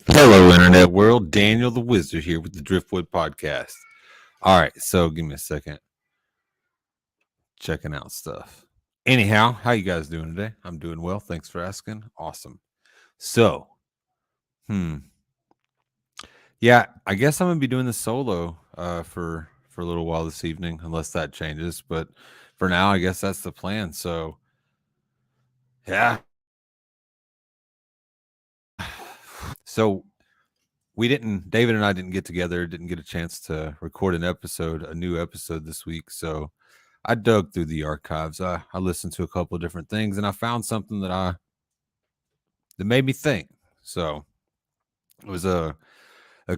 Hello, Internet world. Daniel the Wizard here with the Driftwood Podcast. All right, so give me a second. Checking out stuff. Anyhow, how you guys doing today? I'm doing well. Thanks for asking. Awesome. So, hmm, yeah, I guess I'm gonna be doing the solo for a little while this evening, unless that changes. But for now, I guess that's the plan. So, yeah. So David and I didn't get together, didn't get a chance to record a new episode this week. So I dug through the archives. I listened to a couple of different things, and I found something that made me think. So it was a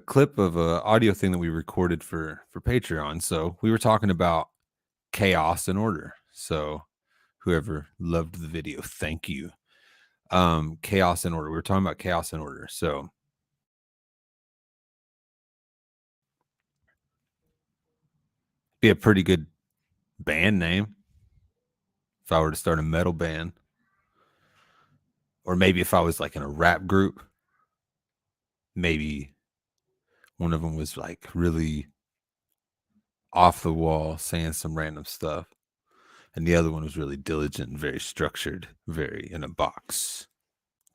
clip of a audio thing that we recorded for Patreon. So we were talking about chaos and order. So whoever loved the video, thank you. Chaos and order. We were talking about chaos and order. So be a pretty good band name if I were to start a metal band. Or maybe if I was like in a rap group, maybe one of them was like really off the wall saying some random stuff. And the other one was really diligent and very structured, very in a box.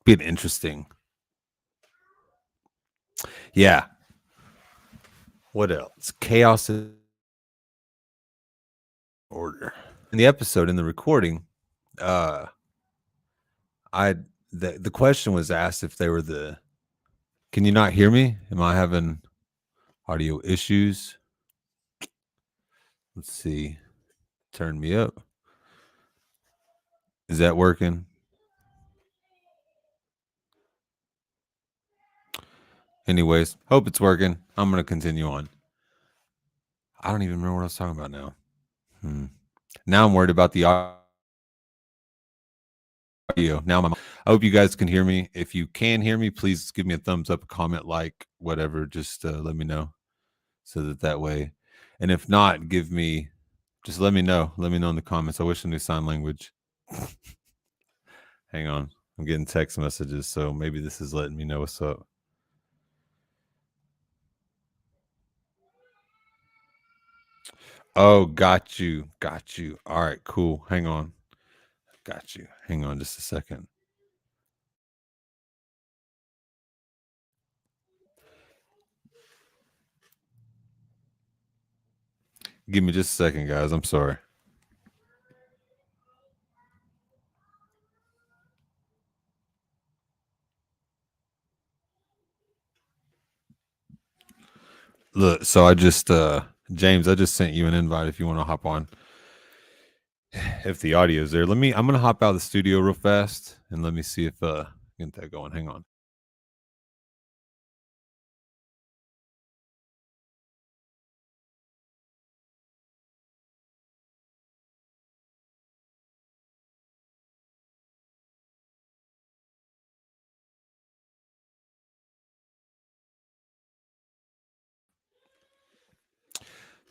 Be an interesting. Yeah. What else? Chaos and order. In the episode, in the recording, uh I the question was asked if they were the. Can you not hear me? Am I having audio issues? Let's see. Turn me up. Is that working? Anyways, hope it's working. I'm going to continue on. I don't even remember what I was talking about now. Now I'm worried about the audio. I hope you guys can hear me. If you can hear me, please give me a thumbs up, a comment, like, whatever. Just let me know so that way. And if not, just let me know. Let me know in the comments. I wish I knew sign language. Hang on. I'm getting text messages, so maybe this is letting me know what's up. Oh, got you. Got you. All right, cool. Hang on. Got you. Hang on just a second. Give me just a second, guys. I'm sorry. Look, so I just James, I just sent you an invite if you want to hop on. If the audio is there, I'm gonna hop out of the studio real fast and let me see if get that going. Hang on.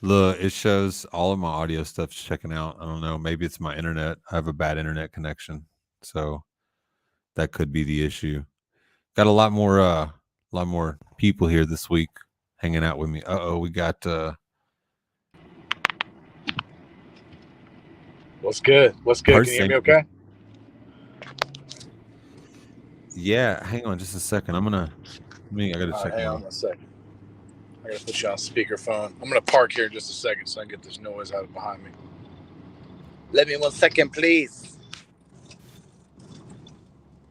Look, it shows all of my audio stuff's checking out. I don't know. Maybe it's my internet. I have a bad internet connection. So that could be the issue. Got a lot more people here this week hanging out with me. We got What's good? What's good? Can you hear me okay? Yeah, hang on just a second. I gotta check. Hang on a second. I gotta put you on speakerphone. I'm gonna park here in just a second so I can get this noise out of behind me. Let me 1 second, please.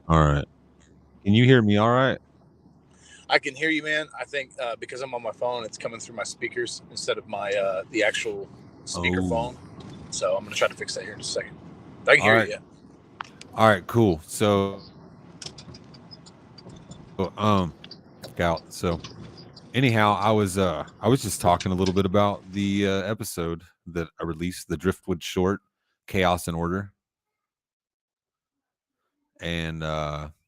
All right. Can you hear me all right? I can hear you, man. I think because I'm on my phone, it's coming through my speakers instead of my the actual speakerphone. So I'm gonna try to fix that here in just a second. I can hear you. Yeah. All right, cool. So Scout. So anyhow, I was just talking a little bit about the episode that I released, the Driftwood short, Chaos and Order. And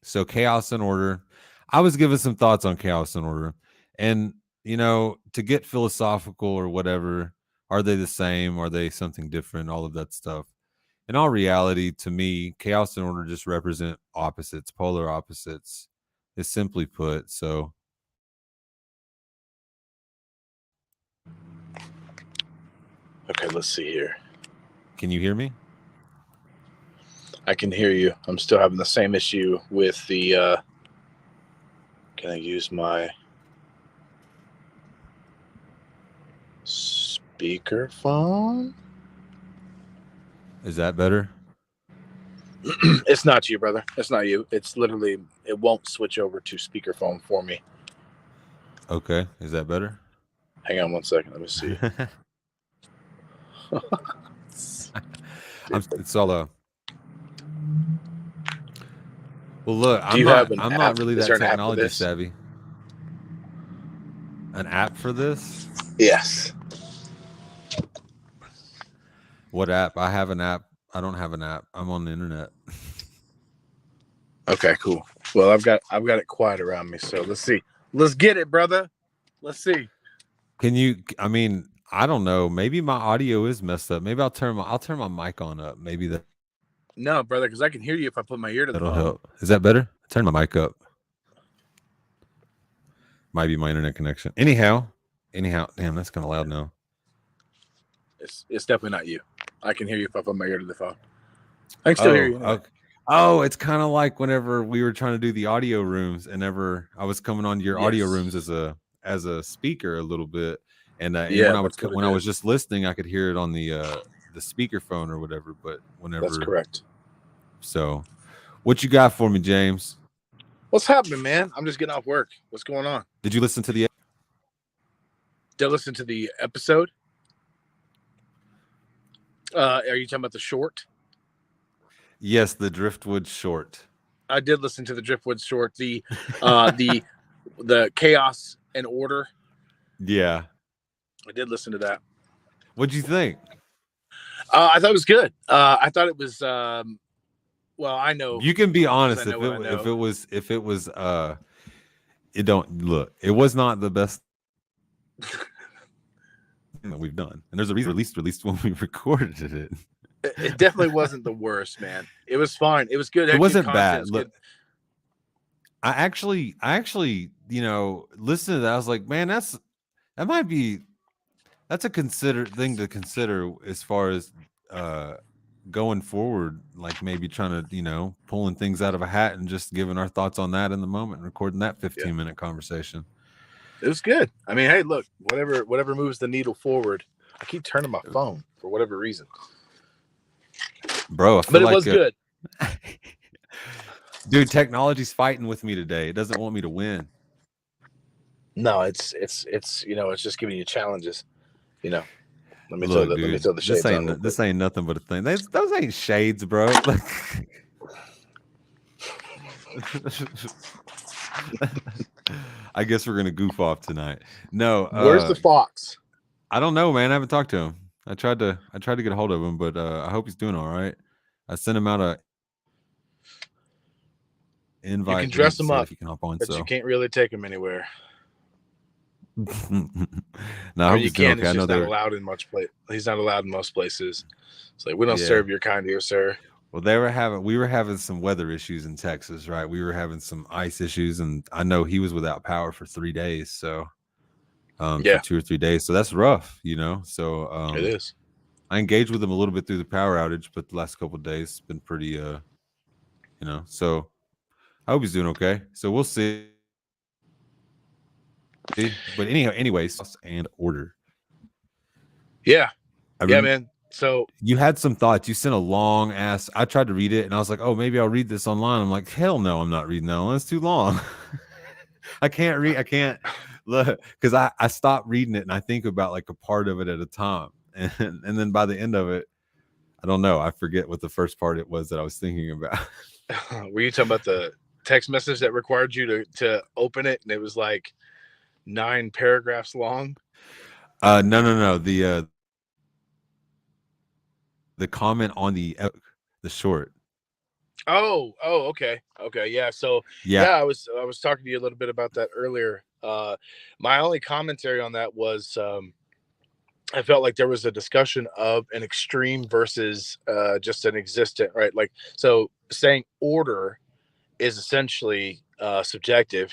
so Chaos and Order, I was giving some thoughts on Chaos and Order. And to get philosophical or whatever, are they the same? Are they something different? All of that stuff. In all reality, to me, Chaos and Order just represent opposites, polar opposites. is simply put. So Okay, let's see here. can you hear me? I can hear you. I'm still having the same issue with the. Can I use my speakerphone? Is that better? It's not you, brother. It's not you. It's literally, it won't switch over to speakerphone for me. Okay. Is that better? Hang on one second. Let me see. It's all well, look, Do you have an I'm app? not really Is that there an app for technology this? savvy. An app for this? Yes. What app? I have an app. I don't have an app. I'm on the internet. Okay, cool. Well, I've got it quiet around me, so let's see. Let's get it, brother. Let's see. Can you? I mean, I don't know. Maybe my audio is messed up. Maybe I'll turn my mic on up. Maybe No, brother, because I can hear you if I put my ear to the that'll phone. help. Is that better? Turn my mic up. Might be my internet connection. Anyhow, damn, that's kind of loud now. It's definitely not you. I can hear you if I put my ear to the phone. I can still hear you. Anyway. Okay. Oh, it's kind of like whenever we were trying to do the audio rooms, and I was coming on your audio rooms as a speaker a little bit, and when I was just listening, I could hear it on the speakerphone or whatever. But whenever that's correct. So, what you got for me, James? What's happening, man? I'm just getting off work. What's going on? Did you listen to the? Did I listen to the episode? Are you talking about the short? Yes, the Dryftwood short. I did listen to the Dryftwood short. The chaos and order. Yeah, I did listen to that. What'd you think? I thought it was good. I thought it was. Well, I know you can be honest. If it was, it don't look. It was not the best that we've done, and there's a reason released when we recorded it. It definitely wasn't the worst, man. It was fine. It was good. It wasn't bad. Was look, good. I actually, listened to that. I was like, man, that's a thing to consider as far as going forward, like maybe trying to, pulling things out of a hat and just giving our thoughts on that in the moment, recording that 15-minute conversation. It was good. I mean, hey, look, whatever moves the needle forward. I keep turning my phone for whatever reason. Bro, but it was good. Dude, technology's fighting with me today. It doesn't want me to win. No, it's it's just giving you challenges. Let me Look, throw the shades on. This ain't nothing but a thing. Those ain't shades, bro. I guess we're gonna goof off tonight. No, where's the fox? I don't know, man. I haven't talked to him. I tried to get a hold of him, but I hope he's doing all right. I sent him out a invite. You can dress him up, if you can hop on, but you can't really take him anywhere. No, I hope he's doing okay. I know not allowed in much place. He's not allowed in most places. It's like, we don't serve your kind here, sir. Well, we were having some weather issues in Texas, right? We were having some ice issues, and I know he was without power for 3 days. So, for 2 or 3 days. So that's rough, So it is. I engaged with him a little bit through the power outage, but the last couple of days it's been pretty, So I hope he's doing okay. So we'll see. But anyways, and order. Yeah, man. So you had some thoughts. You sent a long ass. I tried to read it, and I was like, "Oh, maybe I'll read this online." I'm like, "Hell no, I'm not reading that one. It's too long. I can't read. I can't look because I stopped reading it, and I think about like a part of it at a time, and then by the end of it, I don't know. I forget what the first part it was that I was thinking about. Were you talking about the text message that required you to open it, and it was like 9 paragraphs long? No. The comment on the short. Oh, okay. Yeah. So I was talking to you a little bit about that earlier. My only commentary on that was I felt like there was a discussion of an extreme versus just an existent, right? Like, so saying order is essentially subjective,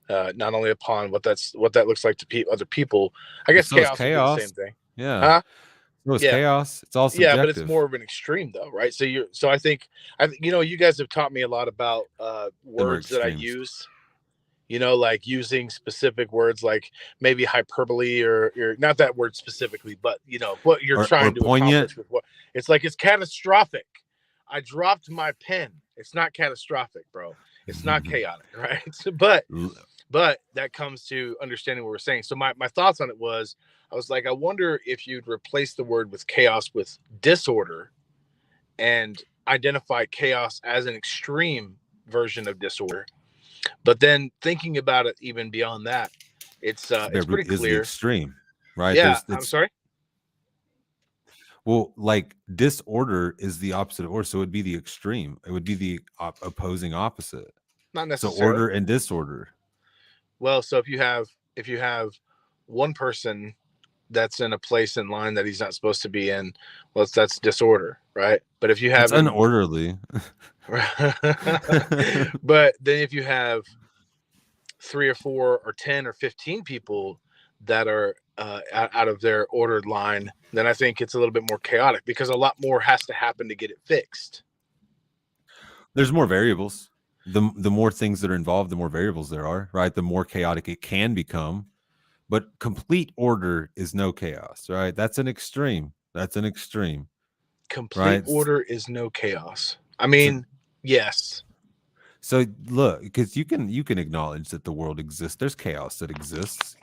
not only upon what that looks like to other people. I guess So is chaos would be the chaos. same thing, Yeah. huh? So is Yeah, chaos. It's all yeah, but it's subjective. more of an extreme though, right? So I think you guys have taught me a lot about Them are words that I extremes. use. Like using specific words like maybe hyperbole or not that word specifically, but what you're Or trying to poignant. accomplish with what it's like it's catastrophic. I dropped my pen. It's not catastrophic, bro. It's not chaotic, right? But that comes to understanding what we're saying. So my thoughts on it was I was like, I wonder if you'd replace the word with chaos with disorder and identify chaos as an extreme version of disorder. But then thinking about it even beyond that, it's pretty is the clear. extreme, right? Yeah, There's I'm it's sorry. well, like disorder is the opposite of order, so it would be the extreme. It would be the opposing opposite. Not So necessarily. order and disorder. Well, so if you have one person that's in a place in line that he's not supposed to be in, well, that's disorder, right? But if you That's have him, unorderly. but then if you have 3 or 4 or 10 or 15 people that are out of their ordered line, then I think it's a little bit more chaotic because a lot more has to happen to get it fixed. There's more variables. The more things that are involved, the more variables there are, right? The more chaotic it can become. But complete order is no chaos, right? That's an extreme. That's an extreme, Complete right? order is no chaos. I So, mean, yes. so look, because you can acknowledge that the world exists. There's chaos that exists,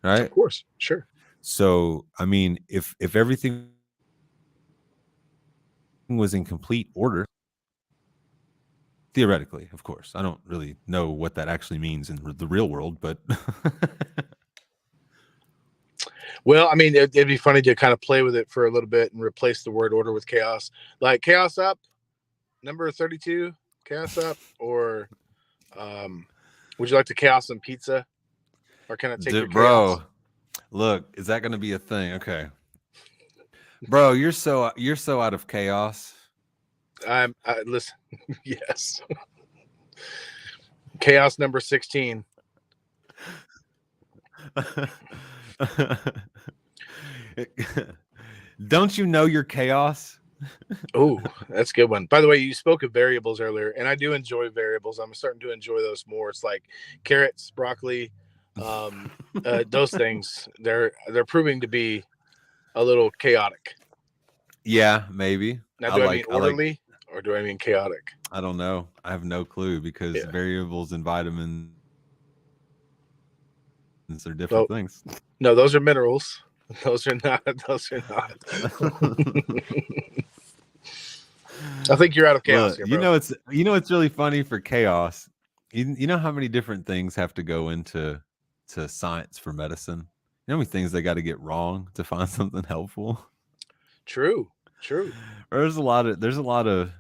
Of right? course, sure. So I mean, if everything was in complete order, theoretically, of course, I don't really know what that actually means in the real world, but Well, I mean, it'd be funny to kind of play with it for a little bit and replace the word order with chaos. Like chaos up, number 32, chaos up, or would you like to chaos some pizza? Or can I take your chaos? bro, look, is that going to be a thing? Okay, bro, you're so out of chaos. Listen, yes. Chaos number 16. Don't you know your chaos? Oh, that's a good one. By the way, you spoke of variables earlier, and I do enjoy variables. I'm starting to enjoy those more. It's like carrots, broccoli, those things. They're proving to be a little chaotic. Yeah, maybe. Now, do I mean orderly or do I mean chaotic? I don't know. I have no clue because Yeah. variables and vitamins are different Well, things. no, those are minerals. Those are not. Those are not. I think you're out of chaos Look, here, bro. it's really funny for chaos. You know how many different things have to go into science for medicine? You know how many things they got to get wrong to find something helpful? True. True. Or there's a lot of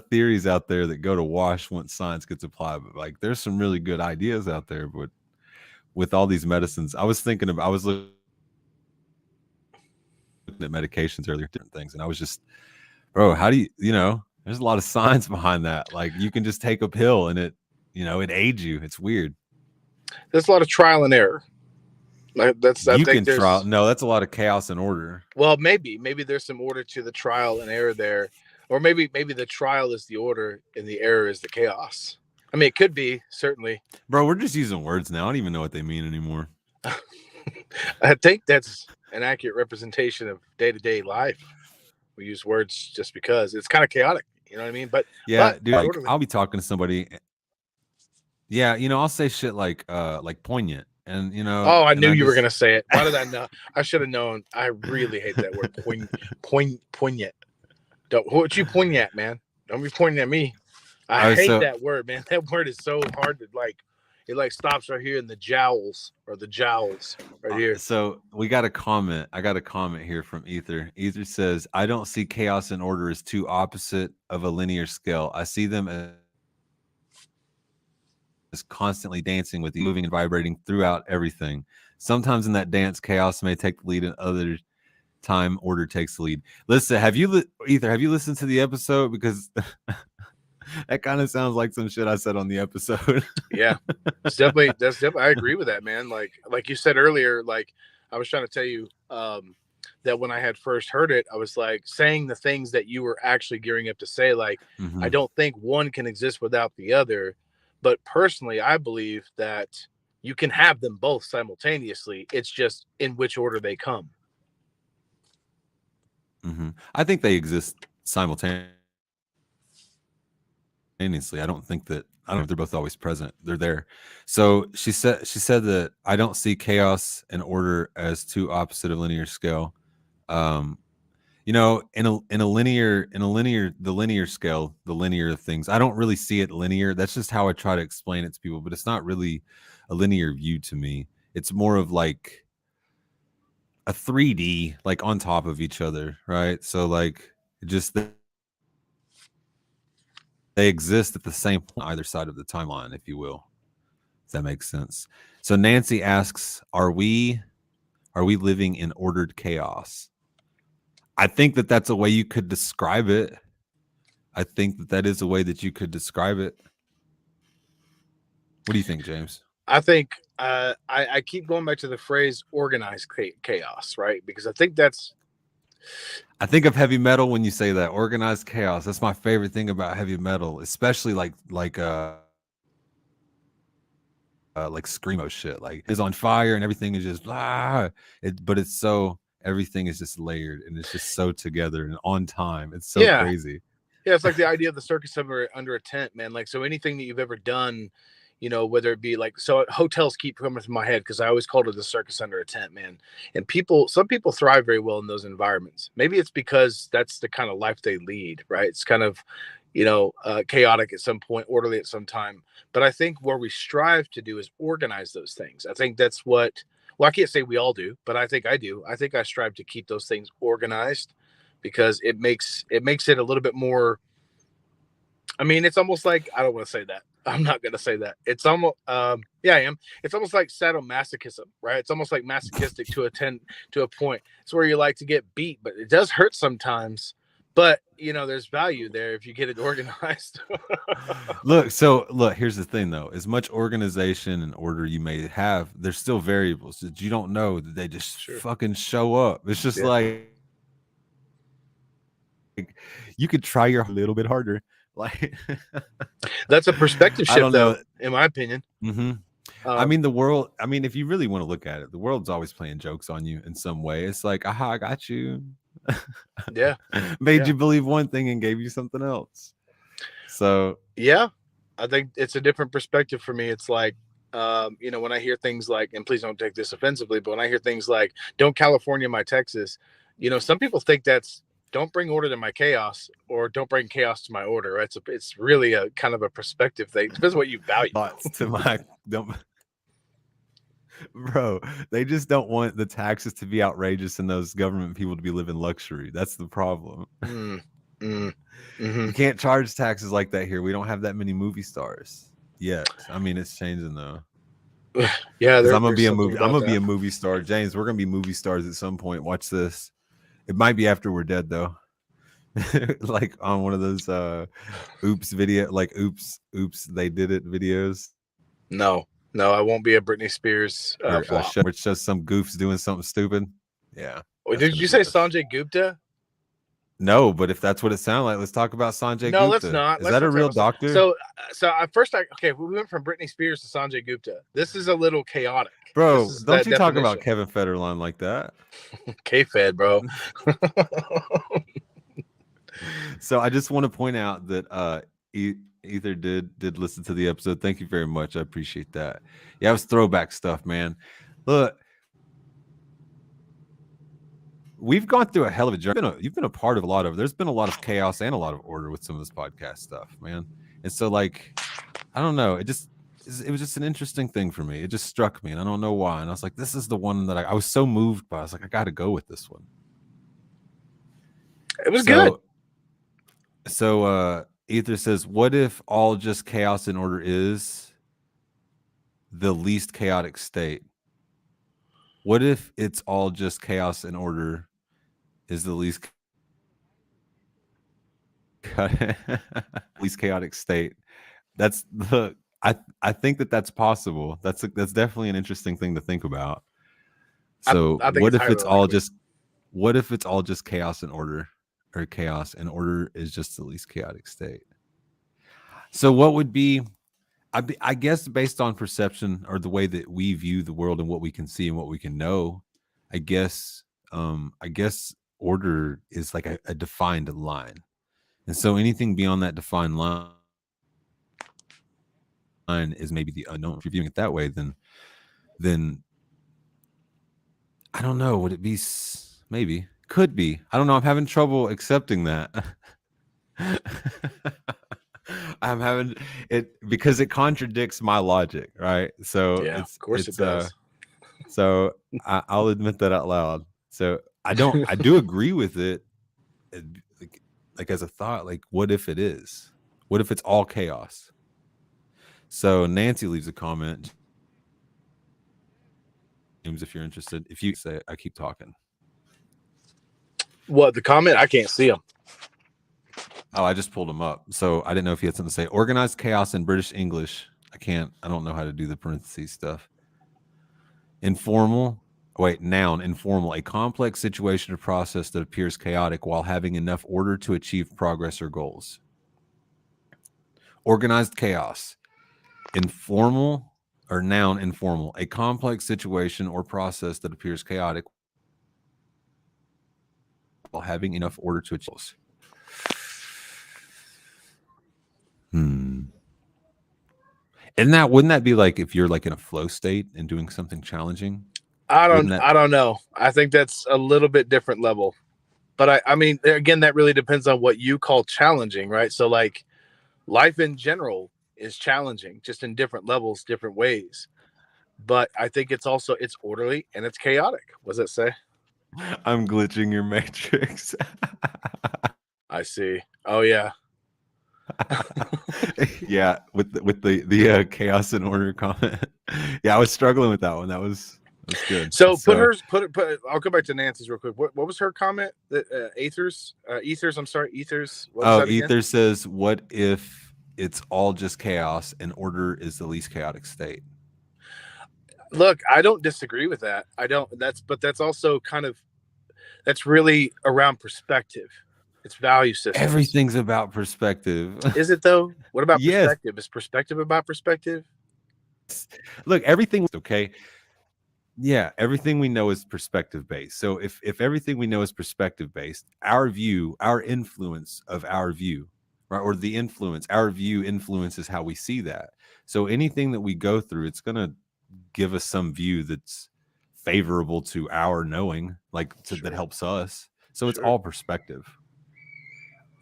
theories out there that go to wash once science gets applied. But like there's some really good ideas out there, but with all these medicines, I was looking at medications earlier, different things, and I was just, bro, how do there's a lot of science behind that. Like you can just take a pill and it aids you. It's weird. There's a lot of trial and error. I You think can trial. there's No, that's a lot of chaos and order. well, maybe there's some order to the trial and error there, or maybe the trial is the order and the error is the chaos. I mean, it could be certainly. Bro, we're just using words now. I don't even know what they mean anymore. I think that's an accurate representation of day-to-day life. We use words just because it's kind of chaotic. You know what I mean? Yeah, dude. Like orderly. I'll be talking to somebody. Yeah, I'll say shit like poignant, and Oh, I and knew I you were just gonna say it. Why did I know? I should have known. I really hate that word. Poignant. What you pointing at, man? Don't be pointing at me. I hate that word, man. That word is so hard to like. It like stops right here in the jowls right here. So we got a comment. I got a comment here from Ether. Ether says, "I don't see chaos and order as two opposite of a linear scale. I see them as constantly dancing with you, moving and vibrating throughout everything. Sometimes in that dance, chaos may take the lead, and other time order takes the lead." Listen, Ether, have you listened to the episode? Because That kind of sounds like some shit I said on the episode. Yeah, that's definitely. I agree with that, man. Like you said earlier, like I was trying to tell you that when I had first heard it, I was like saying the things that you were actually gearing up to say. Like, I Mm-hmm. don't think one can exist without the other, but personally, I believe that you can have them both simultaneously. It's just in which order they come. Mm-hmm. I think they exist simultaneously. I don't think that I don't know if they're both always present. They're there. So she said that I don't see chaos and order as two opposite of linear scale. Um, in a linear the linear scale, the linear things, I don't really see it linear. That's just how I try to explain it to people, but it's not really a linear view to me. It's more of like a 3D, like on top of each other, right? So like just they exist at the same point either side of the timeline, if you will. If that makes sense. So Nancy asks, are we living in ordered chaos? I think that that's a way you could describe it. I think that that is a way that you could describe it. What do you think, James? I think I keep going back to the phrase organized chaos, right? Because I think that's I think of heavy metal when you say that organized chaos. That's my favorite thing about heavy metal, especially like screamo shit. Like it's on fire and everything is just blah. But it's so everything is just layered and it's just so together and on time. It's so yeah, crazy. yeah, it's like the idea of the circus under a tent, man. Like, so anything that you've ever done, whether it be like, so hotels keep coming to my head because I always called it the circus under a tent, man. And some people thrive very well in those environments. Maybe it's because that's the kind of life they lead, right? It's kind of, chaotic at some point, orderly at some time. But I think where we strive to do is organize those things. I think that's well, I can't say we all do, but I think I do. I think I strive to keep those things organized because it makes it a little bit more. I mean, it's almost like, I don't want to say that. I'm not gonna say that. It's almost yeah, I am. It's almost like sadomasochism, right? It's almost like masochistic to a point. It's where you like to get beat, but it does hurt sometimes. But there's value there if you get it organized. Look, here's the thing though. As much organization and order you may have, there's still variables that you don't know that they just Sure. fucking show up. It's just Yeah. like you could try your a little bit harder. Like That's a perspective I shift don't know. though, in my opinion. Hmm. I Um, mean, the world. I mean, if you really want to look at it, the world's always playing jokes on you in some way. It's like, aha, I got you. yeah. Made Yeah. you believe one thing and gave you something else. So, Yeah. I think it's a different perspective for me. It's like, when I hear things like, and please don't take this offensively, but when I hear things like, don't California my Texas, some people think that's, don't bring order to my chaos, or don't bring chaos to my order. Right? It's really a kind of a perspective thing. It depends on what you value. thoughts to my don't, bro. They just don't want the taxes to be outrageous and those government people to be living luxury. That's the problem. Mm, mm, hmm. You can't charge taxes like that here. We don't have that many movie stars yet. I mean, it's changing though. Yeah, Because I'm gonna there's be a something movie. I'm about gonna be that. a movie star, James. We're gonna be movie stars at some point. Watch this. It might be after we're dead though. Like on one of those oops video, like oops they did it videos No, no, I won't be a Britney Spears flop. where it shows some goofs doing something stupid. Yeah, Wait, that's did gonna you be say us. Sanjay Gupta? No, but if that's what it sounded like, let's talk about Sanjay No, let's Gupta. not. Is Let's that a not talk real about that. doctor? So at first, okay, we went from Britney Spears to Sanjay Gupta. This is a little chaotic. This Bro, is don't that you talk about definition. Kevin Federline like that. K-Fed, bro. So I just want to point out that Ether did listen to the episode. Thank you very much. I appreciate that. Yeah, it was throwback stuff, man. Look, we've gone through a hell of a journey. You've been a part of a lot of. There's been a lot of chaos and a lot of order with some of this podcast stuff, man. And so, like, I don't know. It was just an interesting thing for me. It just struck me, and I don't know why. And I was like, this is the one that I was so moved by. I was like, I got to go with this one. It was good. So, Ether says, what if all just chaos and order is the least chaotic state? What if it's all just chaos and order is the least least chaotic state. That's the I think that that's possible. That's definitely an interesting thing to think about. So I think it's highly likely. what if it's all just chaos and order, or chaos and order is just the least chaotic state? So what would be I guess based on perception or the way that we view the world and what we can see and what we can know, I guess I guess order is like a defined line. And so anything beyond that defined line is maybe the unknown. If you're viewing it that way, then I don't know. Would it be maybe? Could be. I don't know. I'm having trouble accepting that. I'm having it because it contradicts my logic, right? So Yeah, of course it does. So I'll admit that out loud. So I do agree with it, like as a thought. Like, what if it is? What if it's all chaos? So Nancy leaves a comment. James, if you're interested, if you say, I keep talking. What, the comment? I can't see them. Oh, I just pulled them up. So I didn't know if you had something to say. Organized chaos in British English. I don't know how to do the parentheses stuff. Informal. Noun, informal. A complex situation or process that appears chaotic while having enough order to achieve progress or goals. Organized chaos. Informal or noun, informal. A complex situation or process that appears chaotic while having enough order to achieve. Wouldn't that be like if you're like in a flow state and doing something challenging? I don't know. I think that's a little bit different level. But I mean, again, that really depends on what you call challenging, right? So like life in general is challenging, just in different levels, different ways. But I think it's orderly and it's chaotic. What does it say? I'm glitching your matrix. I see. Oh yeah. Yeah, with the chaos and order comment. Yeah, I was struggling with that one. That's good. So put. I'll go back to Nancy's real quick. What was her comment? That ethers. I'm sorry, ethers. What was that again? Ether says, "What if it's all just chaos and order is the least chaotic state?" Look, I don't disagree with that. I don't. That's also kind of, that's really around perspective. It's value systems. Everything's about perspective. Is it though? What about Yes. perspective? Is perspective about perspective? Look, everything okay. Yeah, everything we know is perspective based. So if everything we know is perspective based, our view, our influence of our view, right, or the influence, our view influences how we see that. So anything that we go through, it's going to give us some view that's favorable to our knowing, that helps us. So it's all perspective.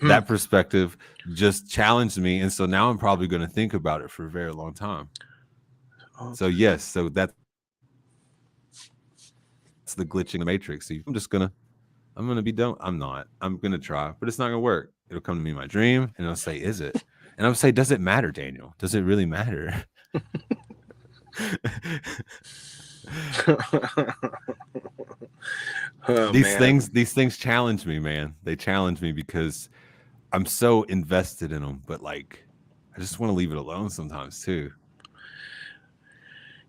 That perspective just challenged me, and so now I'm probably going to think about it for a very long time. Okay. So yes, so that's the glitching the matrix. I'm gonna be done. I'm gonna try, but it's not gonna work. It'll come to me in my dream, and it'll say, "Is it?" And I'll say, "Does it matter, Daniel? Does it really matter?" These things challenge me, man. They challenge me because I'm so invested in them, but like I just want to leave it alone sometimes too.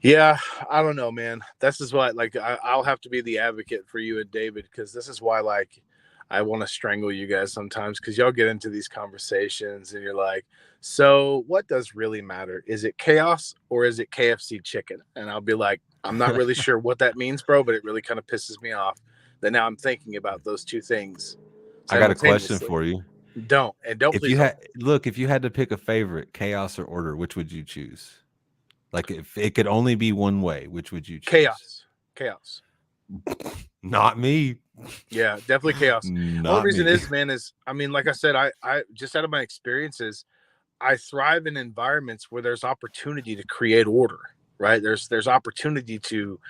Yeah, I don't know, man. This is why, like, I'll have to be the advocate for you and David, because this is why, like, I want to strangle you guys sometimes, because y'all get into these conversations and you're like, so what does really matter? Is it chaos or is it KFC chicken? And I'll be like, I'm not really sure what that means, bro, but it really kind of pisses me off that now I'm thinking about those two things. I got a question for you. Don't if you had if you had to pick a favorite, chaos or order, which would you choose? Like if it could only be one way, which would you choose? Chaos. Not me. Yeah, definitely chaos. The only reason is, man, is I mean, like I said, I just out of my experiences, I thrive in environments where there's opportunity to create order, right? There's opportunity to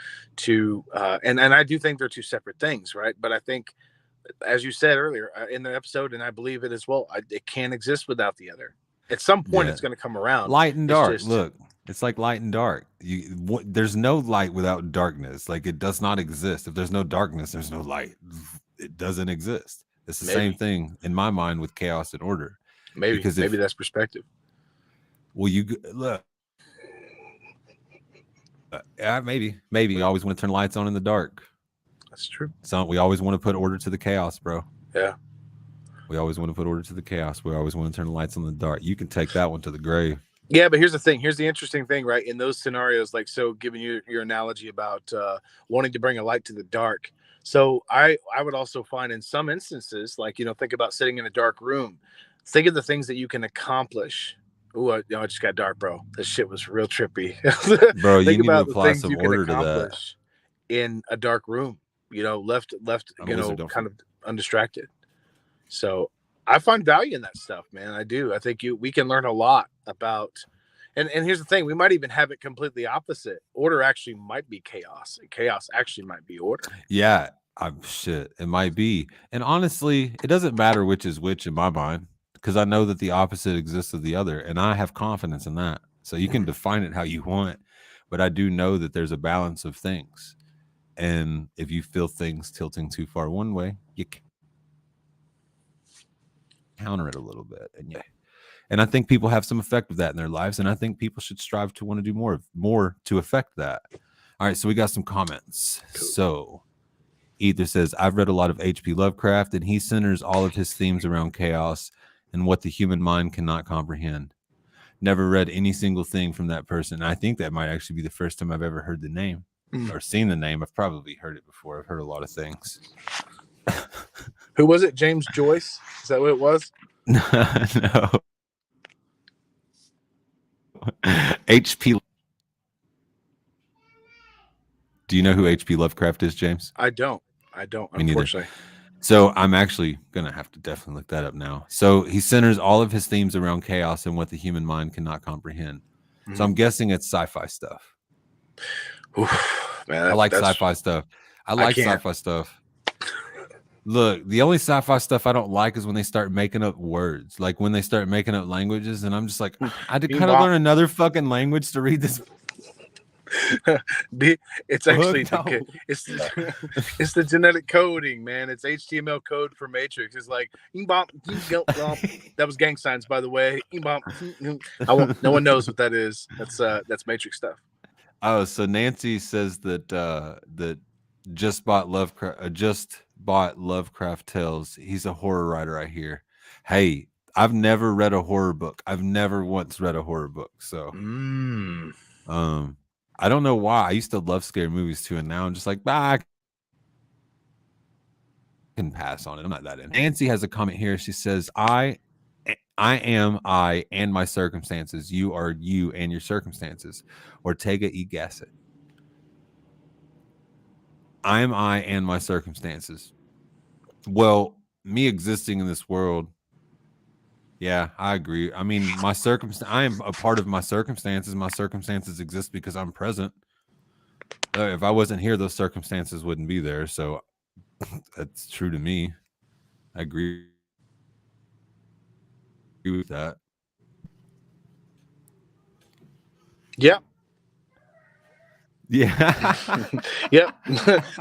and I do think they're two separate things, right? But I think, as you said earlier in the episode, and I believe it as well, it can't exist without the other. At some point, it's going to come around. Light and dark. Look, it's like light and dark. There's no light without darkness. Like it does not exist. If there's no darkness, there's no light. It doesn't exist. It's the same Maybe. thing in my mind with chaos and order. Maybe Because if that's perspective. well, you look, yeah, maybe you always want to turn lights on in the dark. That's true. So we always want to put order to the chaos, bro. Yeah. We always want to put order to the chaos. We always want to turn the lights on in the dark. You can take that one to the grave. Yeah, but here's the thing. Here's the interesting thing, right? In those scenarios, like, so giving you your analogy about wanting to bring a light to the dark. So I would also find in some instances, like, think about sitting in a dark room. Think of the things that you can accomplish. Ooh, I just got dark, bro. This shit was real trippy. Bro, you Think need to about the apply things some you can order to that. accomplish in a dark room. Left, I'm a wizard, don't kind forget. of undistracted. So I find value in that stuff, man. I do. I think we can learn a lot about. And here's the thing: we might even have it completely opposite. Order actually might be chaos, and chaos actually might be order. Yeah, I'm shit. It might be. And honestly, it doesn't matter which is which in my mind because I know that the opposite exists of the other, and I have confidence in that. So you can define it how you want, but I do know that there's a balance of things. And if you feel things tilting too far one way, you counter it a little bit. And I think people have some effect of that in their lives, and I think people should strive to want to do more to affect that. All right, so we got some comments. Cool. So Ether says, I've read a lot of H.P. Lovecraft, and he centers all of his themes around chaos and what the human mind cannot comprehend. Never read any single thing from that person. I think that might actually be the first time I've ever heard the name or seen the name. I've probably heard it before. I've heard a lot of things. Who was it? James Joyce? Is that what it was? No. H.P. Do you know who H.P. Lovecraft is, James? I don't, Me neither. unfortunately. So I'm actually going to have to definitely look that up now. So he centers all of his themes around chaos and what the human mind cannot comprehend. So I'm guessing it's sci-fi stuff. Oof, man, I like sci-fi stuff. I like sci-fi stuff. Look, the only sci-fi stuff I don't like is when they start making up words, like when they start making up languages, and I'm just like, I had to kind of learn another fucking language to read this. It's actually it's the genetic coding, man. It's HTML code for Matrix. It's like that was gang signs, by the way. No one knows what that is. That's Matrix stuff. Oh, so Nancy says that that just bought Lovecraft Tales. He's a horror writer, I hear. Hey, I've never read a horror book. I've never once read a horror book. So I don't know why. I used to love scary movies too, and now I'm just like, I can pass on it. I'm not that in. Nancy has a comment here. She says, I am I and my circumstances. You are you and your circumstances. Ortega y Gasset. I am I and my circumstances. Well, me existing in this world, yeah, I agree. I mean, I am a part of my circumstances. My circumstances exist because I'm present. If I wasn't here, those circumstances wouldn't be there. So that's true to me. I agree with that. Yeah. Yeah. Yep.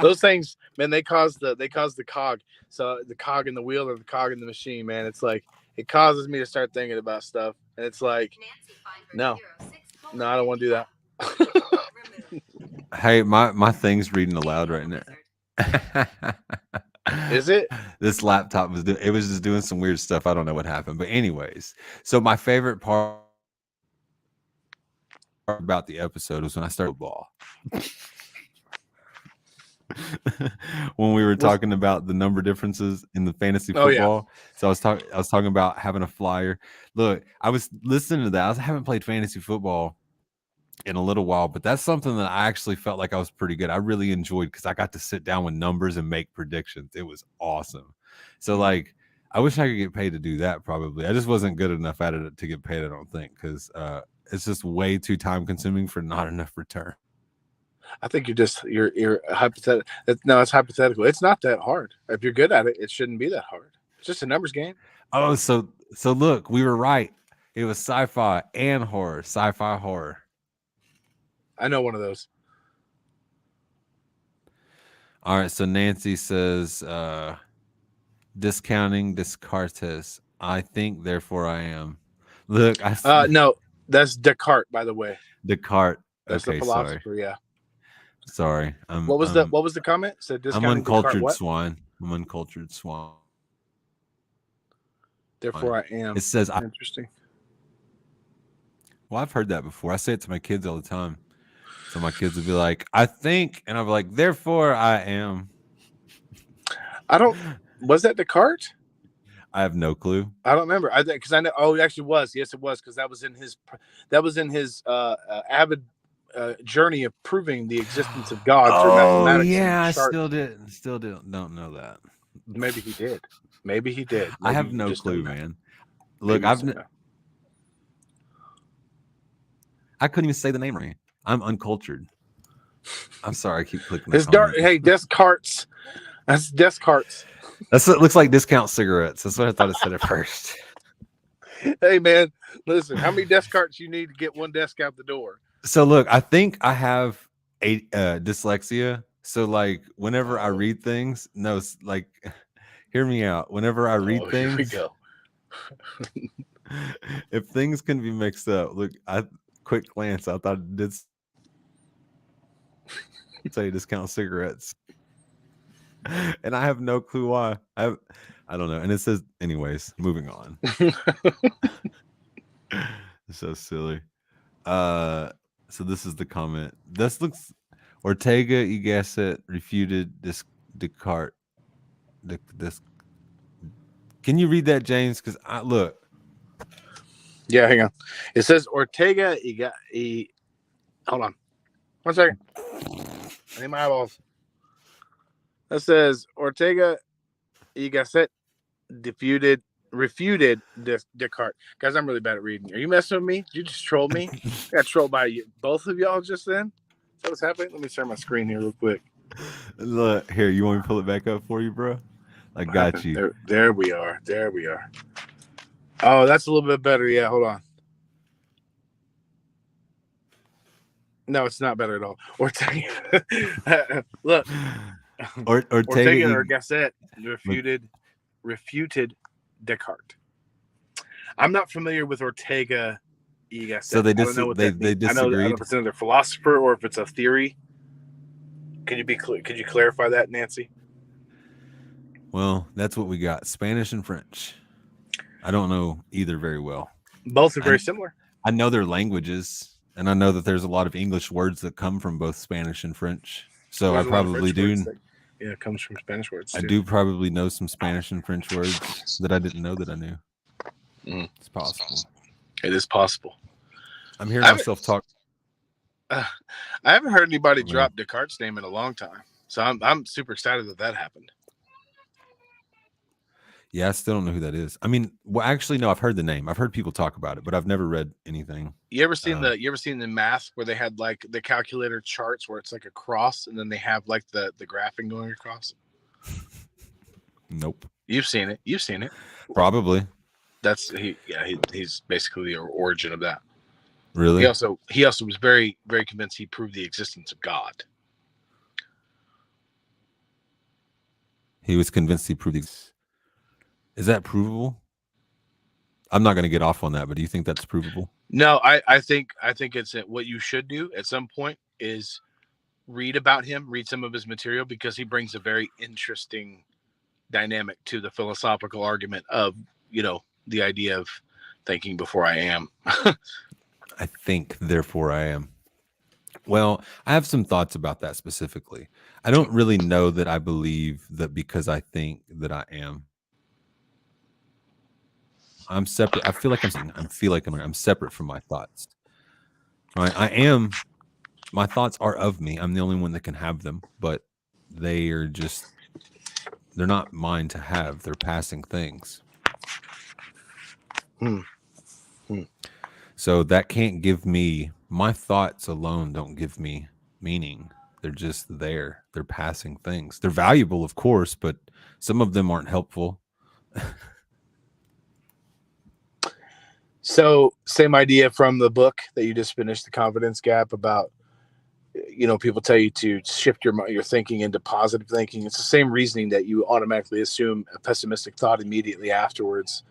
Those things, man, they cause the cog. So the cog in the wheel or the cog in the machine, man. It's like it causes me to start thinking about stuff. And it's like, no, I don't want to do that. Hey, my thing's reading aloud right now. Is it? This laptop was just doing some weird stuff. I don't know what happened. But anyways, so my favorite part about the episode was when I started ball. When we were talking about the number differences in the fantasy football. So I was talking about having a flyer. Look, I was listening to that. I haven't played fantasy football in a little while, but that's something that I actually felt like I was pretty good. I really enjoyed because I got to sit down with numbers and make predictions. It was awesome. So like, I wish I could get paid to do that. Probably, I just wasn't good enough at it to get paid. I don't think because it's just way too time consuming for not enough return. I think you're hypothetical. No, it's hypothetical. It's not that hard. If you're good at it, it shouldn't be that hard. It's just a numbers game. Oh, so look, we were right. It was sci-fi and horror. Sci-fi horror. I know one of those. All right, so Nancy says Discounting Descartes. I think, therefore I am. Look, No, that's Descartes, by the way. Descartes. That's the Okay, sorry. philosopher. Yeah. Sorry. What was the comment? It said I'm discounting Descartes. uncultured What? swine. I'm uncultured swine. Therefore, I am. It says Interesting. Well, I've heard that before. I say it to my kids all the time. So my kids will be like, I think, and I'm like, therefore I am. I don't. Was that Descartes? I have no clue. I don't remember. I think because I know. Oh, it actually was. Yes, it was because that was in his. Avid journey of proving the existence of God through mathematics. Yeah, I chart. still don't know that. Maybe he did. Maybe he did. Maybe I have no clue, man. Look, I couldn't even say the name right. I'm uncultured. I'm sorry, I keep clicking. Hey, Descartes. That's Descartes. That's what it looks like. Discount cigarettes. That's what I thought it said at first. Hey, man, listen. How many Descartes you need to get one desk out the door? So look, I think I have a dyslexia. So like, whenever I read things, no, like, hear me out. Whenever I read things, here we go. If things can be mixed up, look, quick glance, I thought it did say discount cigarettes, and I have no clue why. I don't know. And it says, anyways, moving on. So silly. So this is the comment. This looks Ortega y Gasset refuted Descartes. This. Can you read that, James? Because I look. Yeah, hang on. It says Ortega y hold on. 1 second. I need my eyeballs. That says Ortega y Gasset refuted Descartes. Guys, I'm really bad at reading. Are you messing with me? Did you just troll me? I got trolled by both of y'all just then. Is that what's happening? Let me share my screen here real quick. Look, here, you want me to pull it back up for you, bro? I got you. There we are. There we are. Oh, that's a little bit better. Yeah, hold on. No, it's not better at all. Ortega. Look. Ortega or Gasset refuted Descartes. I'm not familiar with Ortega y Gasset. So they disagreed. I don't know if it's another philosopher or if it's a theory. Could you clarify that, Nancy? Well, that's what we got. Spanish and French. I don't know either very well. Both are very similar. I know their languages, and I know that there's a lot of English words that come from both Spanish and French. So I probably do. Yeah, it comes from Spanish words. I do probably know some Spanish and French words that I didn't know that I knew. It's possible. It is possible. I'm hearing myself talk. I haven't heard anybody drop Descartes' name in a long time, so I'm super excited that happened. Yeah, I still don't know who that is. I mean, well, actually, no, I've heard the name. I've heard people talk about it, but I've never read anything. You ever seen the math where they had like the calculator charts where it's like a cross and then they have like the graphing going across? Nope. You've seen it. Probably. He's basically the origin of that. Really? He also was very, very convinced he proved the existence of God. He was convinced he proved this. Is that provable? I'm not going to get off on that, but do you think that's provable? No, I think it's what you should do at some point is read about him, read some of his material, because he brings a very interesting dynamic to the philosophical argument of, the idea of thinking before I am. I think, therefore I am. Well, I have some thoughts about that specifically. I don't really know that I believe that because I think that I am. I'm separate. I feel like I'm separate from my thoughts. Right? I am. My thoughts are of me. I'm the only one that can have them, but they're not mine to have. They're passing things. So that can't give me, my thoughts alone don't give me meaning. They're just there. They're passing things. They're valuable, of course, but some of them aren't helpful. So, same idea from the book that you just finished, The Confidence Gap, about people tell you to shift your thinking into positive thinking. It's the same reasoning that you automatically assume a pessimistic thought immediately afterwards.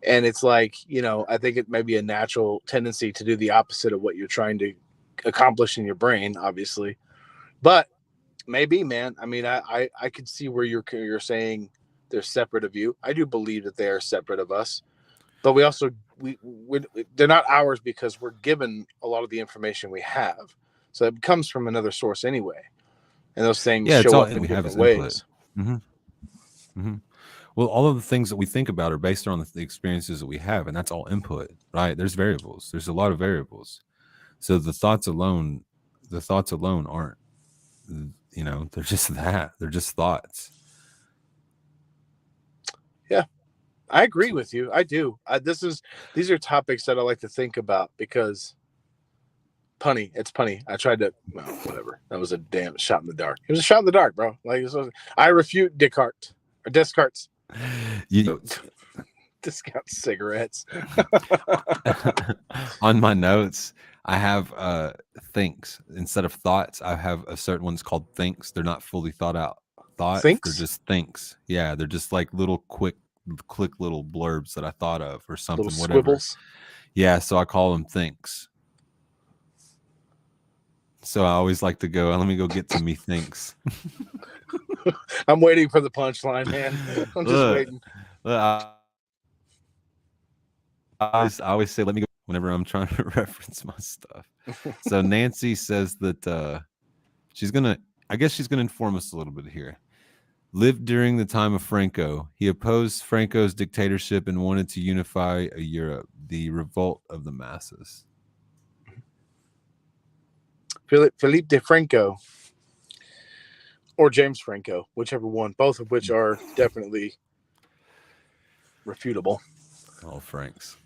And it's like, I think it may be a natural tendency to do the opposite of what you're trying to accomplish in your brain, obviously. But maybe, man. I mean, I could see where you're saying they're separate of you. I do believe that they are separate of us, but we also they're not ours because we're given a lot of the information we have. So it comes from another source anyway, and those things show up in different ways. Mm-hmm. Mm-hmm. Well, all of the things that we think about are based on the experiences that we have, and that's all input, right? There's variables. There's a lot of variables. So the thoughts alone aren't, they're just that. They're just thoughts. Yeah, I agree with you. I do. These are topics that I like to think about because punny. It's punny. I tried to, whatever. That was a damn shot in the dark. It was a shot in the dark, bro. I refute Descartes. Discount cigarettes. On my notes, I have thinks instead of thoughts. I have a certain one's called thinks. They're not fully thought out thoughts. Thinks? They're just thinks. Yeah, they're just like little quick little blurbs that I thought of or something. Little whatever. Squibbles. Yeah, so I call them thinks. So I always like to go, let me go get to me thinks. I'm waiting for the punchline, man. I'm just waiting. I always say, let me go whenever I'm trying to reference my stuff. So Nancy says that she's going to inform us a little bit here. Lived during the time of Franco. He opposed Franco's dictatorship and wanted to unify a Europe, the revolt of the masses. Philippe de Franco or James Franco, whichever one, both of which are definitely refutable. All Franks.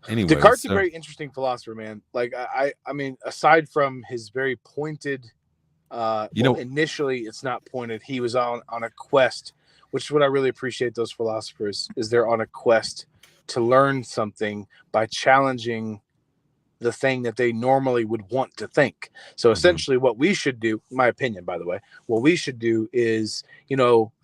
Anyway, Descartes is a very interesting philosopher, man. Like I mean, aside from his very pointed, initially it's not pointed. He was on a quest, which is what I really appreciate. Those philosophers is they're on a quest to learn something by challenging the thing that they normally would want to think. So essentially what we should do, my opinion, by the way, what we should do is,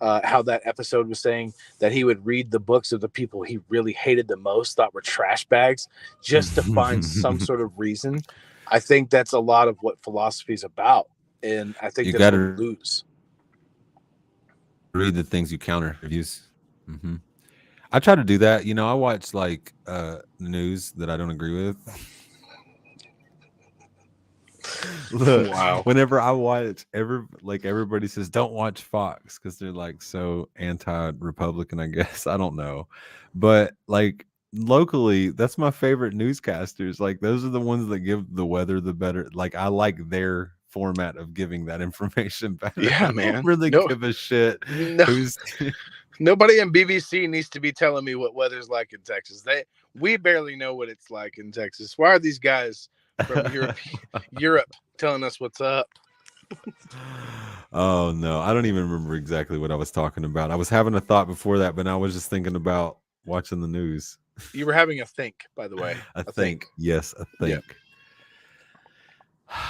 how that episode was saying that he would read the books of the people he really hated the most, thought were trash bags, just to find some sort of reason. I think that's a lot of what philosophy is about. And I think that's what we lose. Read the things you counter reviews. Mm-hmm. I try to do that. I watch like news that I don't agree with. Look, wow. Whenever I watch, everybody says don't watch Fox because they're like so anti-Republican, I guess. I don't know, but like locally, that's my favorite newscasters. Like those are the ones that give the weather the better. Like I like their format of giving that information better. Yeah, man. I don't really give a shit. Nobody in BBC needs to be telling me what weather's like in Texas. We barely know what it's like in Texas. Why are these guys from Europe telling us what's up? Oh no, I don't even remember exactly what I was talking about. I was having a thought before that, but I was just thinking about watching the news. You were having a think, by the way. A think. Yes, a think. Yeah.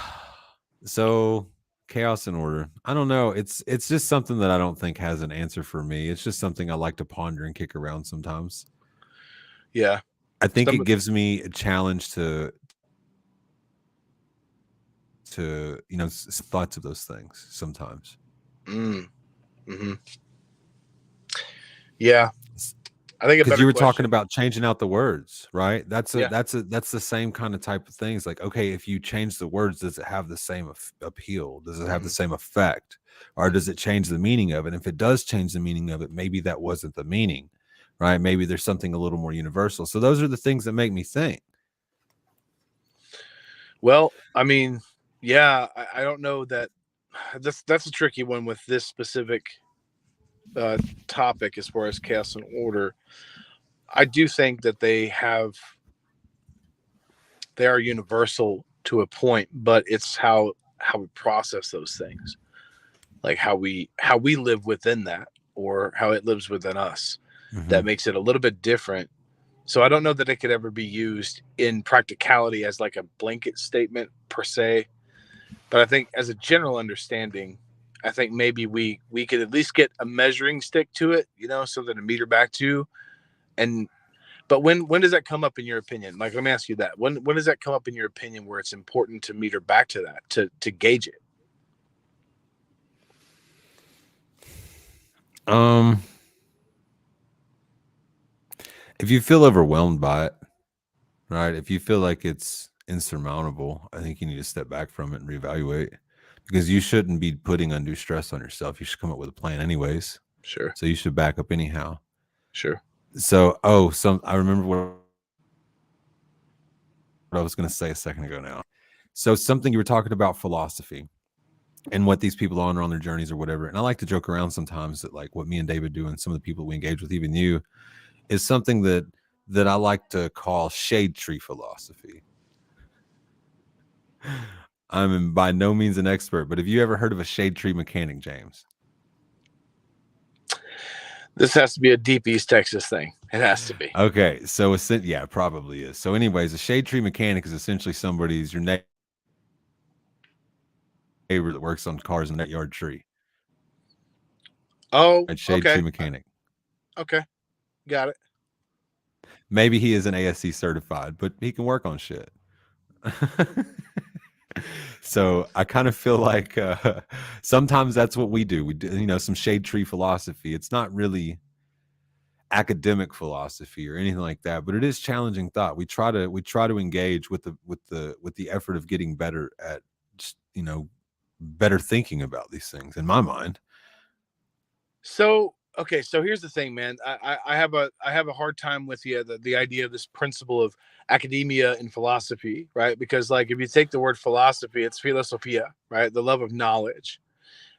So chaos and order. I don't know. It's just something that I don't think has an answer for me. It's just something I like to ponder and kick around sometimes. Yeah. I think it gives me a challenge to thoughts of those things sometimes. Mm-hmm. Yeah, I think because you were talking about changing out the words, right? That's the same kind of type of things. Like, okay, if you change the words, does it have the same appeal? Does it have the same effect, or does it change the meaning of it? And if it does change the meaning of it, maybe that wasn't the meaning, right? Maybe there's something a little more universal. So those are the things that make me think. Well, I mean, yeah, I don't know that that's a tricky one with this specific topic as far as chaos and order. I do think that they are universal to a point, but it's how we process those things, like how we live within that, or how it lives within us, that makes it a little bit different. So I don't know that it could ever be used in practicality as like a blanket statement per se. But I think as a general understanding, I think maybe we could at least get a measuring stick to it, something to meter back to. And but when does that come up in your opinion? Like, let me ask you that. When does that come up in your opinion where it's important to meter back to that, to gauge it? If you feel overwhelmed by it, right? If you feel like it's insurmountable, I think you need to step back from it and reevaluate, because you shouldn't be putting undue stress on yourself. You should come up with a plan anyways. Sure. So you should back up anyhow. Sure. So, I remember what I was going to say a second ago now. So something you were talking about philosophy and what these people are on their journeys or whatever. And I like to joke around sometimes that like what me and David do and some of the people we engage with, even you, is something that I like to call shade tree philosophy. I'm by no means an expert, but have you ever heard of a shade tree mechanic, James? This has to be a deep East Texas thing. It has to be. Okay, so yeah, it probably is. So, anyways, a shade tree mechanic is essentially somebody's your neighbor that works on cars in that yard tree. Oh, A shade tree mechanic. Okay, got it. Maybe he isn't ASC certified, but he can work on shit. So I kind of feel like sometimes that's what we do. We do, some shade tree philosophy. It's not really academic philosophy or anything like that, but it is challenging thought. We try to engage with the effort of getting better at just, better thinking about these things, in my mind. So okay, so here's the thing, man. I have a hard time with the idea of this principle of academia and philosophy, right? Because like if you take the word philosophy, it's philosophia, right? The love of knowledge.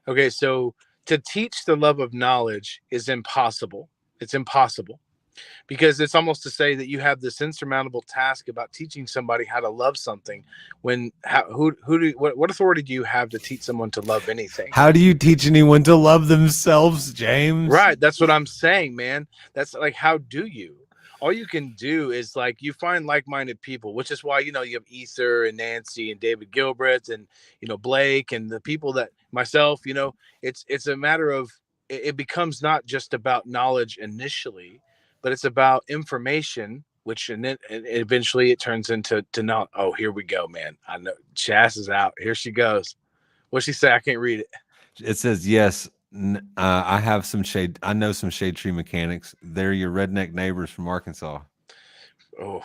Okay, so to teach the love of knowledge is impossible. It's impossible. Because it's almost to say that you have this insurmountable task about teaching somebody how to love something when what authority do you have to teach someone to love anything? How do you teach anyone to love themselves, James? Right, that's what I'm saying, man. That's like, how do you? All you can do is like you find like-minded people, which is why you have Ether and Nancy and David Gilbert and Blake and the people that myself. It's a matter of it becomes not just about knowledge initially, but it's about information, which and then and eventually it turns into not. Oh, here we go, man. I know Chas is out. Here she goes. What's she say? I can't read it. It says yes. I have some shade. I know some shade tree mechanics. They're your redneck neighbors from Arkansas. Oh,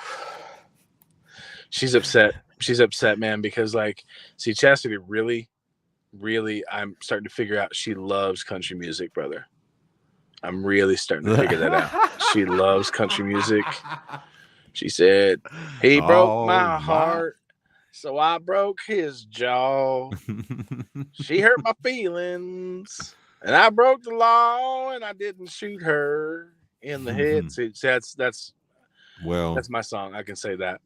she's upset. She's upset, man, because like, see, Chastity really, I'm starting to figure out she loves country music, brother. I'm really starting to figure that out. She loves country music. She said, he broke my heart, so I broke his jaw. She hurt my feelings, and I broke the law, and I didn't shoot her in the head. See, that's my song. I can say that.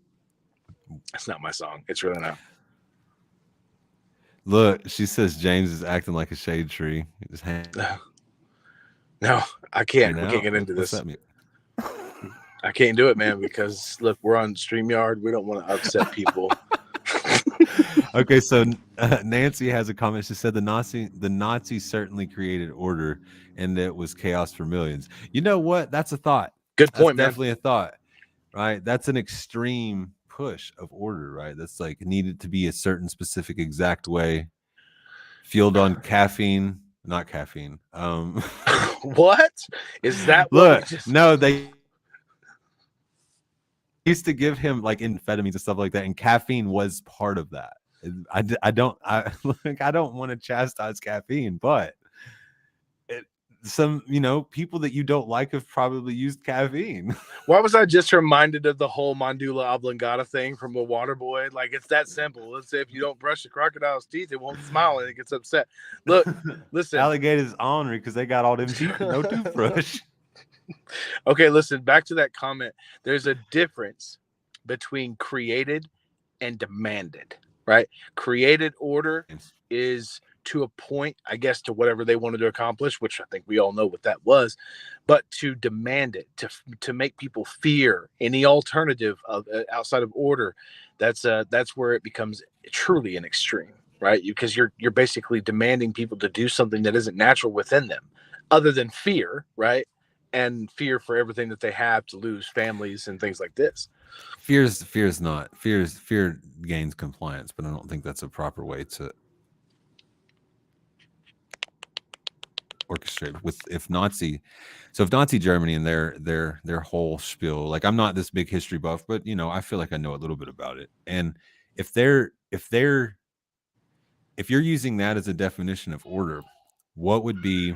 That's not my song. It's really not. Look, she says James is acting like a shade tree. No, I can't. We can't get into this. I can't do it, man, because look, we're on StreamYard. We don't want to upset people. Okay, so Nancy has a comment. She said the Nazis certainly created order, and it was chaos for millions. You know what? That's a thought. Good point, man. Definitely a thought, right? That's an extreme push of order, right? That's like needed to be a certain specific exact way, fueled on caffeine, not caffeine. What is that? Look, no, they used to give him like amphetamines and stuff like that, and caffeine was part of that. I don't want to chastise caffeine, but some people that you don't like have probably used caffeine. Why was I just reminded of the whole mandula oblongata thing from the water boy? Like, it's that simple. Let's say if you don't brush the crocodile's teeth, it won't smile and it gets upset. Look, listen, alligators ornery because they got all them teeth and no toothbrush. Okay, listen, back to that comment. There's a difference between created and demanded, right? Created order is to a point, I guess, to whatever they wanted to accomplish, which I think we all know what that was. But to demand it, to make people fear any alternative of outside of order, that's where it becomes truly an extreme. right? Because you're basically demanding people to do something that isn't natural within them, other than fear, right? And fear for everything that they have to lose, families and things like this. Fear gains compliance, but I don't think that's a proper way to orchestrate with if Nazi Germany and their whole spiel. Like, I'm not this big history buff, but I feel like I know a little bit about it. And if you're using that as a definition of order, what would be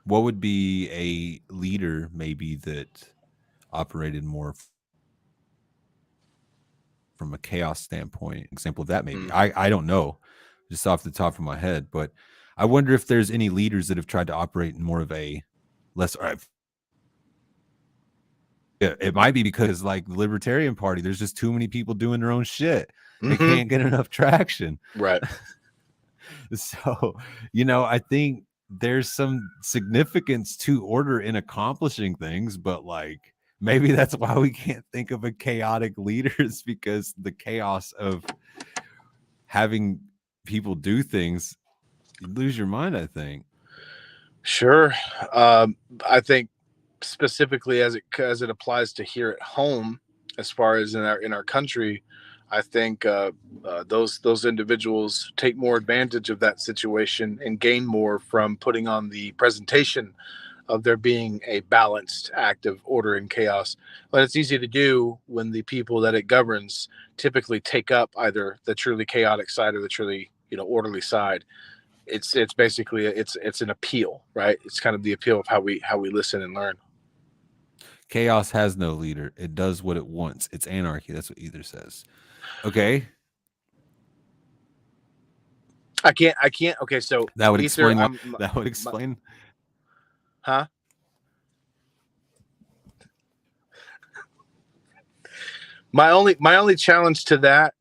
a leader maybe that operated more from a chaos standpoint? Example of that, maybe. I don't know, just off the top of my head, but I wonder if there's any leaders that have tried to operate in more of a less. It might be because, like, the Libertarian Party, there's just too many people doing their own shit. They can't get enough traction. Right. So, I think there's some significance to order in accomplishing things, but like maybe that's why we can't think of a chaotic leaders, because the chaos of having people do things, you lose your mind, I think. Sure. I think specifically as it applies to here at home, as far as in our country, I think those individuals take more advantage of that situation and gain more from putting on the presentation of there being a balanced act of order and chaos. But it's easy to do when the people that it governs typically take up either the truly chaotic side or the truly orderly side. It's basically it's an appeal, right? It's kind of the appeal of how we listen and learn. Chaos has no leader. It does what it wants. It's anarchy. That's what Ether says. Okay. I can't. Okay, so that would Ether, explain. Huh? My only challenge to that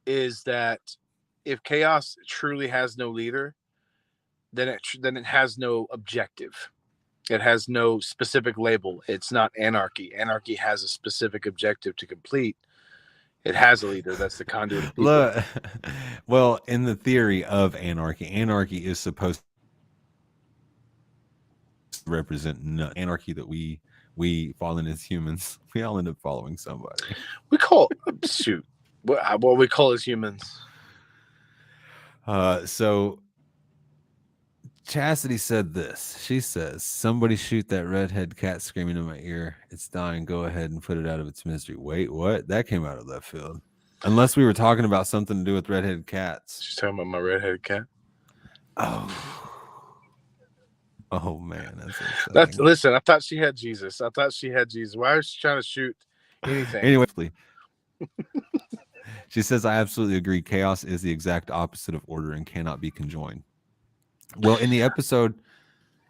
is that if chaos truly has no leader, then it has no objective. It has no specific label. It's not anarchy. Anarchy has a specific objective to complete. It has a leader. That's the conduit of people. Look, well, in the theory of anarchy is supposed to represent anarchy that we fallen as humans. We all end up following somebody. We call shoot. What we call as humans. So Chastity said this. She says, "Somebody shoot that redhead cat screaming in my ear. It's dying. Go ahead and put it out of its misery." Wait, what? That came out of left field. Unless we were talking about something to do with redheaded cats. She's talking about my redheaded cat. Oh man, that's listen. I thought she had Jesus. Why is she trying to shoot anything? Anyway, she says, "I absolutely agree. Chaos is the exact opposite of order and cannot be conjoined." Well, in the episode,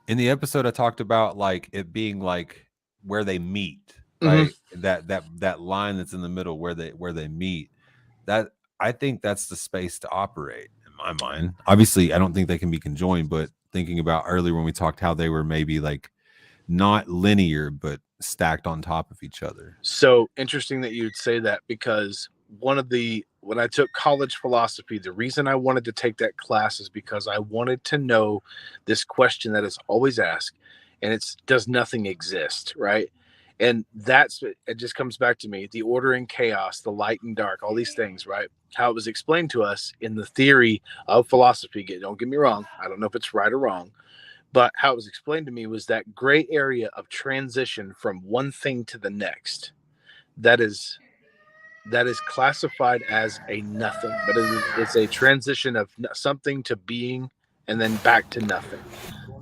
I talked about like it being like where they meet, right? Mm-hmm. That line that's in the middle where they meet. That I think that's the space to operate in my mind. Obviously, I don't think they can be conjoined, but thinking about earlier when we talked how they were maybe like not linear but stacked on top of each other. So interesting that you'd say that, because when I took college philosophy, the reason I wanted to take that class is because I wanted to know this question that is always asked, and it's, does nothing exist, right? And it just comes back to me, the order and chaos, the light and dark, all these things, right? How it was explained to us in the theory of philosophy. Don't get me wrong. I don't know if it's right or wrong, but how it was explained to me was that gray area of transition from one thing to the next. That is classified as a nothing, but it's a transition of something to being and then back to nothing.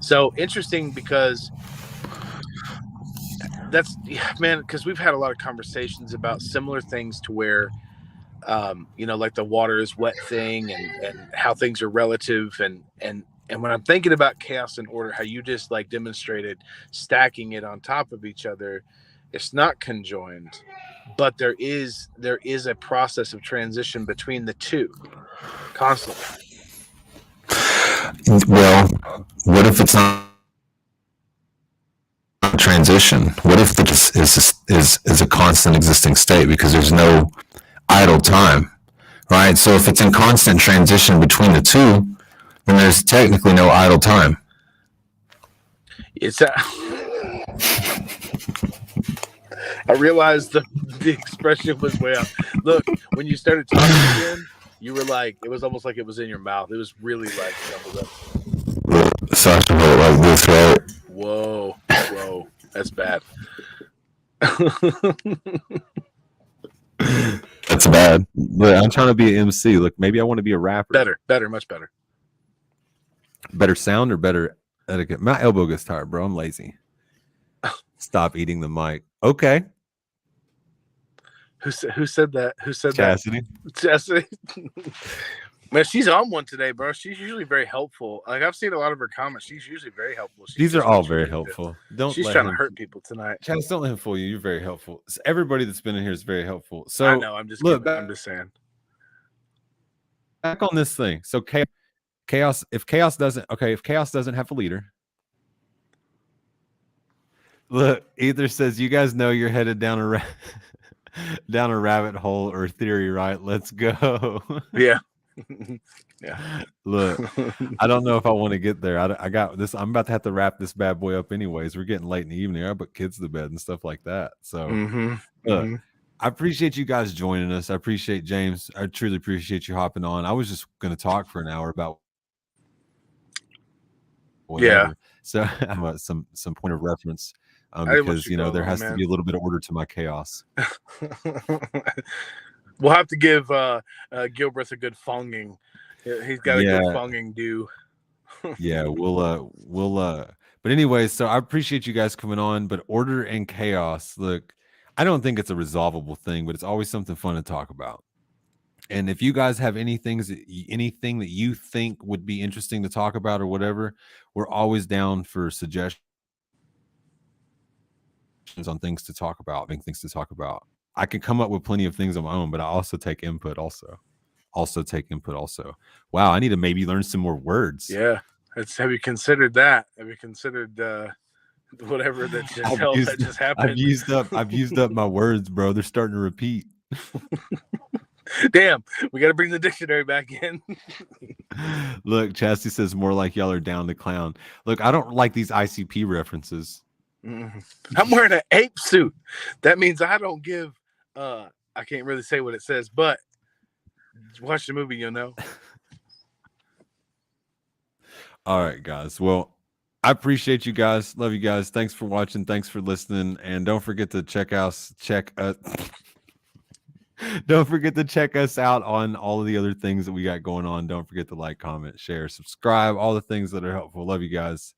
So interesting, because because we've had a lot of conversations about similar things to where, like the water is wet thing and how things are relative. And when I'm thinking about chaos and order, how you just like demonstrated stacking it on top of each other, it's not conjoined, but there is a process of transition between the two constantly. Well, what if it's not transition? What if this is a constant existing state because there's no idle time, Right. So if it's in constant transition between the two, then there's technically no idle time. It's I realized the expression was way out. Look, when you started talking again, you were like, it was almost like it was in your mouth. It was really like jumbled up. So I have to hold it like this, right? Whoa, that's bad. That's bad. But I'm trying to be an MC. Look, maybe I want to be a rapper. Better, much better. Better sound or better etiquette? My elbow gets tired, bro. I'm lazy. Stop eating the mic. Okay. Who said that? Who said Chastity? that? Chastity. Man, she's on one today, bro. She's usually very helpful. Like I've seen a lot of her comments. She's usually very helpful. These are all very helpful. She's trying to hurt people tonight. Chaz, don't let him fool you. You're very helpful. Everybody that's been in here is very helpful. So I know. I'm just saying. Back on this thing. So chaos. If chaos doesn't have a leader. Look, either says you guys know you're headed down a rabbit hole or theory, right? Let's go. Yeah. Yeah. Look, I don't know if I want to get there. I got this. I'm about to have to wrap this bad boy up anyways. We're getting late in the evening. I put kids to bed and stuff like that. So look, I appreciate you guys joining us. I appreciate James. I truly appreciate you hopping on. I was just going to talk for an hour about whatever. Yeah. So I'm at some point of reference. Because there has to be a little bit of order to my chaos. We'll have to give Gilbreth a good fonging. He's got a good fonging due. Yeah, we'll but anyways, so I appreciate you guys coming on. But order and chaos, look, I don't think it's a resolvable thing, but it's always something fun to talk about. And if you guys have anything that you think would be interesting to talk about or whatever, we're always down for suggestions on things to talk about, I can come up with plenty of things on my own, but I also take input also. Wow, I need to maybe learn some more words. Yeah. Have you considered that? Have you considered whatever that just happened? I've used up my words, bro. They're starting to repeat. Damn, we got to bring the dictionary back in. Look, Chastity says more like y'all are down to clown. Look, I don't like these ICP references. I'm wearing an ape suit. That means I don't give I can't really say what it says, but watch the movie, you'll know. All right, guys. Well, I appreciate you guys. Love you guys. Thanks for watching. Thanks for listening. And don't forget to don't forget to check us out on all of the other things that we got going on. Don't forget to like, comment, share, subscribe, all the things that are helpful. Love you guys.